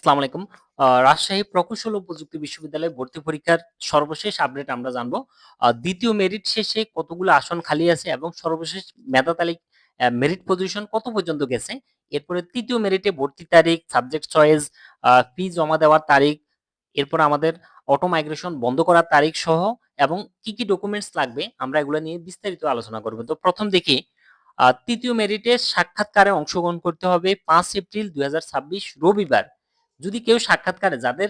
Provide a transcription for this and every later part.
আসসালামু আলাইকুম। রাজশাহী প্রকৌশল ও প্রযুক্তি বিশ্ববিদ্যালয়ে ভর্তি পরীক্ষার সর্বশেষ আপডেট আমরা জানবো। ২য় মেরিট শেষে কতগুলো আসন খালি আছে এবং সর্বশেষ মেধা মেরিট পজিশন কত পর্যন্ত গেছে। এরপরে ৩য় মেরিটে ভর্তি তারিখ, সাবজেক্ট চয়েস, ফি জমা দেওয়ার তারিখ, এরপর আমাদের অটো মাইগ্রেশন বন্ধ করার তারিখ সহ এবং কি ডকুমেন্টস লাগবে আমরা এগুলো নিয়ে বিস্তারিত আলোচনা করব। তো প্রথম দেখি ৩য় মেরিটে সাক্ষাৎকারে অংশগ্রহণ করতে হবে ৫ এপ্রিল ২০২৬ রবিবার। যদি কেউ সাক্ষাৎকারে যাদের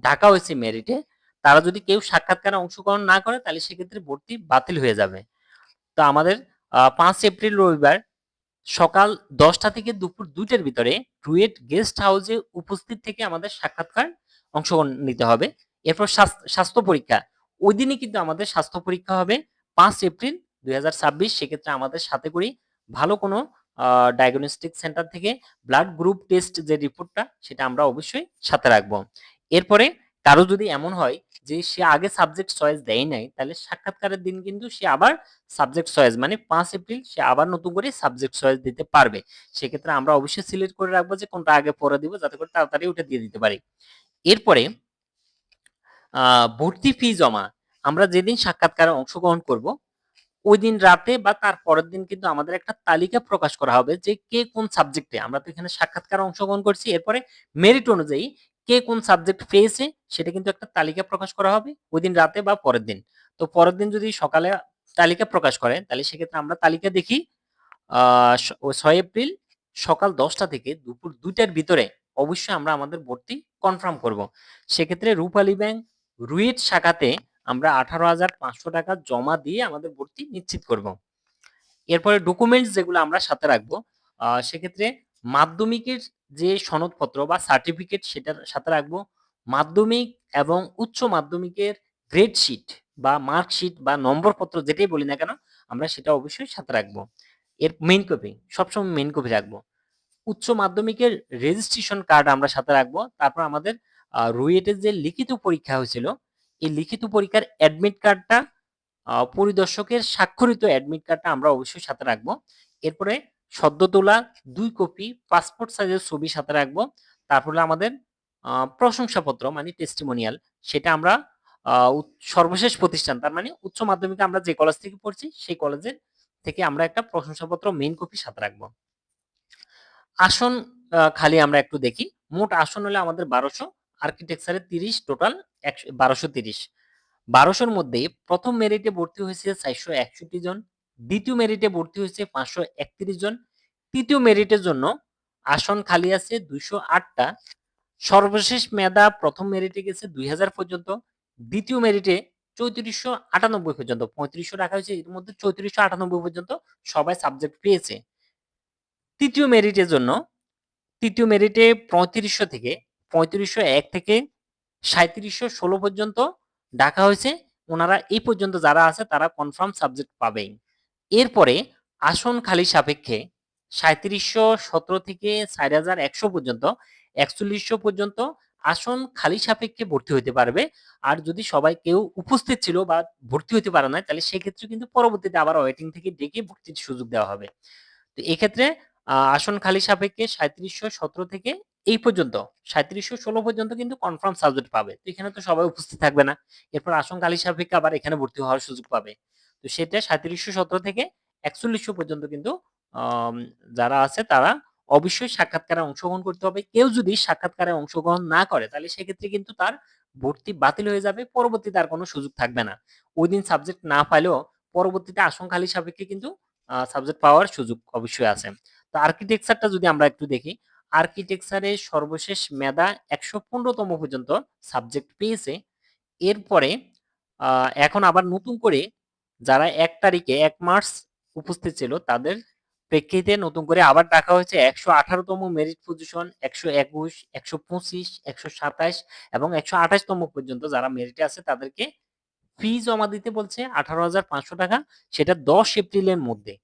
ডাকা হয়েছে মেরিটে তারা যদি কেউ সাক্ষাৎকারে অংশগ্রহণ না করে তাহলে সেক্ষেত্রে ভর্তি বাতিল হয়ে যাবে। তো আমাদের ৫ এপ্রিল রবিবার সকাল ১০টা থেকে দুপুর ২টার ভিতরে রুয়েট গেস্ট হাউসে উপস্থিত থেকে আমাদের সাক্ষাৎকার অংশগ্রহণ নিতে হবে। এরপর স্বাস্থ্য পরীক্ষা ওই দিনই কিন্তু আমাদের স্বাস্থ্য পরীক্ষা হবে ৫ এপ্রিল ২০২৬। সেক্ষেত্রে আমাদের সাথে করি ভালো কোনো ডায়াগনস্টিক সেন্টার থেকে ব্লাড গ্রুপ টেস্ট যে রিপোর্টটা সেটা আমরা অবশ্যই সাথে রাখবো। এরপরে কারো যদি এমন হয় যে সে আগে সাবজেক্ট চয়েস দেয় নাই তাহলে সাক্ষাৎকারের দিন কিন্তু সে আবার সাবজেক্ট চয়েস মানে ৫ এপ্রিল সে আবার নতুন করে সাবজেক্ট চয়েস দিতে পারবে। সেক্ষেত্রে আমরা অবশ্যই সিলেক্ট করে রাখবো যে কোনটা আগে পরে দিব যাতে করে তাড়াতাড়ি ওটা দিয়ে দিতে পারি। এরপরে ভর্তি ফি জমা আমরা যেদিন সাক্ষাৎকারে অংশগ্রহণ করব ওই দিন রাতে বা তার পরের দিন কিন্তু আমাদের একটা তালিকা প্রকাশ করা হবে যে কে কোন সাবজেক্টে আমরা তো এখানে সাক্ষাৎকারে অংশগ্রহণ করছি এরপরে মেরিট অনুযায়ী কে কোন সাবজেক্ট পেয়েছে সেটা কিন্তু একটা তালিকা প্রকাশ করা হবে ওই দিন রাতে বা পরের দিন। তো পরের দিন যদি সকালে তালিকা প্রকাশ করে তাহলে সেক্ষেত্রে আমরা তালিকা দেখি ৬ এপ্রিল সকাল ১০টা থেকে দুপুর ২টার ভিতরে অবশ্যই আমরা আমাদের ভর্তি কনফার্ম করব। সেক্ষেত্রে রূপালী ব্যাংক রুয়েট শাখাতে আমরা ১৮,৫০০ টাকা জমা দিয়ে আমাদের ভর্তি নিশ্চিত করব। এরপরে ডকুমেন্টস যেগুলো আমরা সাথে রাখবো সেক্ষেত্রে মাধ্যমিকের যে সনদপত্র বা সার্টিফিকেট সেটার সাথে রাখবো। মাধ্যমিক এবং উচ্চ মাধ্যমিকের গ্রেড শিট বা মার্কশিট বা নম্বরপত্র যেটাই বলি না কেন আমরা সেটা অবশ্যই সাথে রাখবো। এর মেইন কপি সবসময় মেইন কপি রাখবো। উচ্চ মাধ্যমিকের রেজিস্ট্রেশন কার্ড আমরা সাথে রাখবো। তারপর আমাদের রুয়েটের যে লিখিত পরীক্ষা হয়েছিল এই লিখিত পরীক্ষার অ্যাডমিট কার্ডটা পরিদর্শকের স্বাক্ষরিত অ্যাডমিট কার্ডটা আমরা অবশ্যই সাথে রাখবো। এরপরে সদ্য তোলা ২ কপি পাসপোর্ট সাইজের ছবি সাথে রাখবো। তারপর হলো আমাদের প্রশংসাপত্র মানে টেস্টিমোনিয়াল সেটা আমরা সর্বশেষ প্রতিষ্ঠান তার মানে উচ্চ মাধ্যমিকে আমরা যে কলেজ থেকে পড়ছি সেই কলেজের থেকে আমরা একটা প্রশংসাপত্র মেইন কপি সাথে রাখবো। আসন খালি আমরা একটু দেখি। মোট আসন হলো আমাদের ১২০০, আর্কিটেকচারে ৩০, টোটাল ১২৩০। ১২০০ র মধ্যে প্রথম মেরিটে ভর্তি হয়েছে ৪৬১ জন, দ্বিতীয় মেরিটে ভর্তি হয়েছে ৫৩১ জন, তৃতীয় মেরিটের জন্য আসন খালি আছে ২০৮টা। সর্বশেষ মেধা প্রথম মেরিটে গেছে ২০০০ পর্যন্ত, দ্বিতীয় মেরিটে ৩৪৯৮ পর্যন্ত, ৩৫০০ রাখা হয়েছে এর মধ্যে ৩৪৯৮ পর্যন্ত সবাই সাবজেক্ট পেয়েছে। তৃতীয় মেরিটের জন্য তৃতীয় মেরিটে ৩৫০০ থেকে ৩৫০১ থেকে ৩৭১৬ পর্যন্ত ডাকা হয়েছে। ওনারা এই পর্যন্ত যারা আছে তারা কনফার্ম সাবজেক্ট পাবেই। এরপরে আসন খালি সাপেক্ষে ৩৭১৭ থেকে ৪১০০ পর্যন্ত ৪১০০ পর্যন্ত আসন খালি সাপেক্ষে ভর্তি হইতে পারবে। আর যদি সবাই কেউ উপস্থিত ছিল বা ভর্তি হইতে পারে নাই তাহলে সেক্ষেত্রে কিন্তু পরবর্তীতে আবার ওয়েটিং থেকে ডেকে ভর্তির সুযোগ দেওয়া হবে। তো এক্ষেত্রে আসন খালি সাপেক্ষে ৩৭১৭ থেকে এই পর্যন্ত ৩৭১৬ পর্যন্ত কিন্তু কনফার্ম সাবজেক্ট পাবে। তো এখানে তো সবাই উপস্থিত থাকবে না। এরপর আসন খালি সাপেক্ষে আবার এখানে ভর্তি হওয়ার সুযোগ পাবে। তো সেটা ৩৭১৭ থেকে ৪১০০ পর্যন্ত কিন্তু আম যারা আছে তারা অবশ্যই সাক্ষাৎকারে অংশগ্রহণ করতে হবে। কেউ যদি সাক্ষাৎকারে অংশগ্রহণ না করে তাহলে সেক্ষেত্রে কিন্তু তার ভর্তি বাতিল হয়ে যাবে। পরবর্তীতে আর কোনো সুযোগ থাকবে না। ওইদিন সাবজেক্ট না পাইলেও পরবর্তীতে আসন খালি সাপেক্ষে কিন্তু সাবজেক্ট পাওয়ার সুযোগ অবশ্যই আছে। তো আর্কিটেকচারটা যদি আমরা একটু দেখি, আর্কিটেকচারে সর্বশেষ মেধা ১১৫ তম পর্যন্ত সাবজেক্ট পেয়েছে। এরপরে আ এখন আবার নতুন করে যারা ১ তারিখে ১ মার্চ উপস্থিত ছিল তাদের প্রেক্ষিতে নতুন করে আবার ডাকা হয়েছে ১১৮ তম মেরিট পজিশন, ১২১, ১২৫, ১২৭ এবং ১২৮ তম পর্যন্ত যারা মেরিটে আছে তাদেরকে ফি জমা দিতে বলছে ১৮,৫০০ টাকা। সেটা ১০ এপ্রিলের মধ্যে।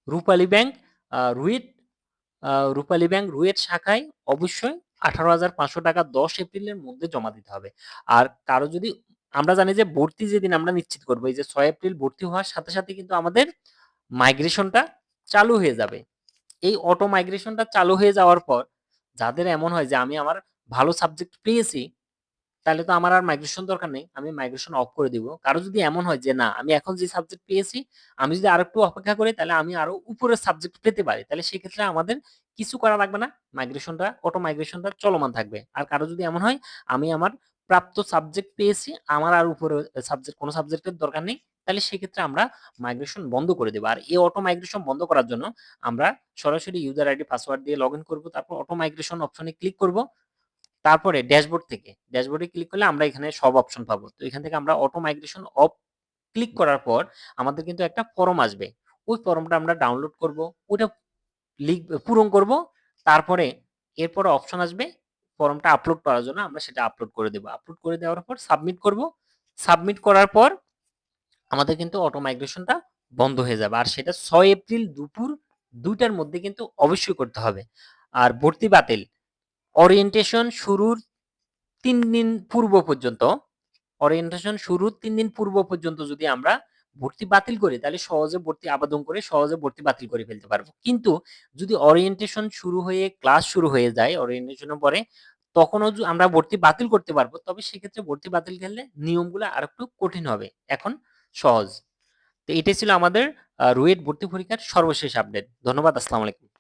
রূপালী ব্যাংক আ রুয়েট রূপালী ব্যাংক রুয়েট শাখায় অবশ্যই ১৮,৫০০ টাকা ১০ এপ্রিলের মধ্যে জমা দিতে হবে। আর কারো যদি আমরা জানি যে ভর্তি যেদিন আমরা নিশ্চিত করব এই যে ৬ এপ্রিল ভর্তি হওয়ার সাথে, সাথে কিন্তু আমাদের মাইগ্রেশনটা চালু হয়ে যাবে। এই অটো মাইগ্রেশনটা চালু হয়ে যাওয়ার পর যাদের এমন হয় যে আমি আমার ভালো সাবজেক্ট পেয়েছি, তাহলে তো আমার আর মাইগ্রেশন দরকার নেই। আমি মাইগ্রেশন অফ করে দিব। কারো যদি এমন হয় যে না আমি এখন যে সাবজেক্ট পেয়েছি, আমি যদি আরেকটু অপেক্ষা করি তাহলে আমি আরো উপরের সাবজেক্ট পেতে পারি। তাহলে সেক্ষেত্রে আমাদের কিছু করা লাগবে না। অটো মাইগ্রেশনটা চলমান থাকবে। আর কারো যদি এমন হয় আমি আমার প্রাপ্ত সাবজেক্ট পেয়েছি, আমার আর উপরে কোন সাবজেক্টের দরকার নেই। তাহলে সেক্ষেত্রে আমরা মাইগ্রেশন বন্ধ করে দেব। আর এই অটো মাইগ্রেশন বন্ধ করার জন্য আমরা সরাসরি ইউজার আইডি পাসওয়ার্ড দিয়ে লগইন করব। তারপর অটো মাইগ্রেশন অপশনে ক্লিক করব। তারপরে ড্যাশবোর্ডে ক্লিক করলে আমরা এখানে সব অপশন পাবো। তো এখান থেকে আমরা অটো মাইগ্রেশন অফ ক্লিক করার পর আমাদের কিন্তু একটা ফর্ম আসবে। ওই ফর্মটা আমরা ডাউনলোড করব, ওটা পূরণ করব। তারপরে এরপরে অপশন আসবে ফর্মটা আপলোড করার জন্য, আমরা সেটা আপলোড করে দেব। আপলোড করে দেওয়ার পর সাবমিট করব। সাবমিট করার পর আমাদের কিন্তু অটো মাইগ্রেশনটা বন্ধ হয়ে যাবে। আর সেটা 6 এপ্রিল দুপুর 2টার মধ্যে কিন্তু অবশ্যই করতে হবে। আর ভর্তি বাতিল ওরিয়েন্টেশন শুরুর ৩ দিন পূর্ব পর্যন্ত ওরিয়েন্টেশন শুরুর ৩ দিন পূর্ব পর্যন্ত যদি আমরা ভর্তি বাতিল করি, তাহলে সহজে ভর্তি আবেদন করে সহজে ভর্তি বাতিল করে ফেলতে পারবো। কিন্তু যদি ওরিয়েন্টেশন শুরু হয়ে ক্লাস শুরু হয়ে যায় ওরিয়েন্টেশনের পরে, তখনও আমরা ভর্তি বাতিল করতে পারবো। তবে সেক্ষেত্রে ভর্তি বাতিল করলে নিয়মগুলো আরেকটু কঠিন হবে। এখন সহজ। তো এটাই ছিল আমাদের রুয়েট ভর্তি পরীক্ষার সর্বশেষ আপডেট। ধন্যবাদ। আসসালামু আলাইকুম।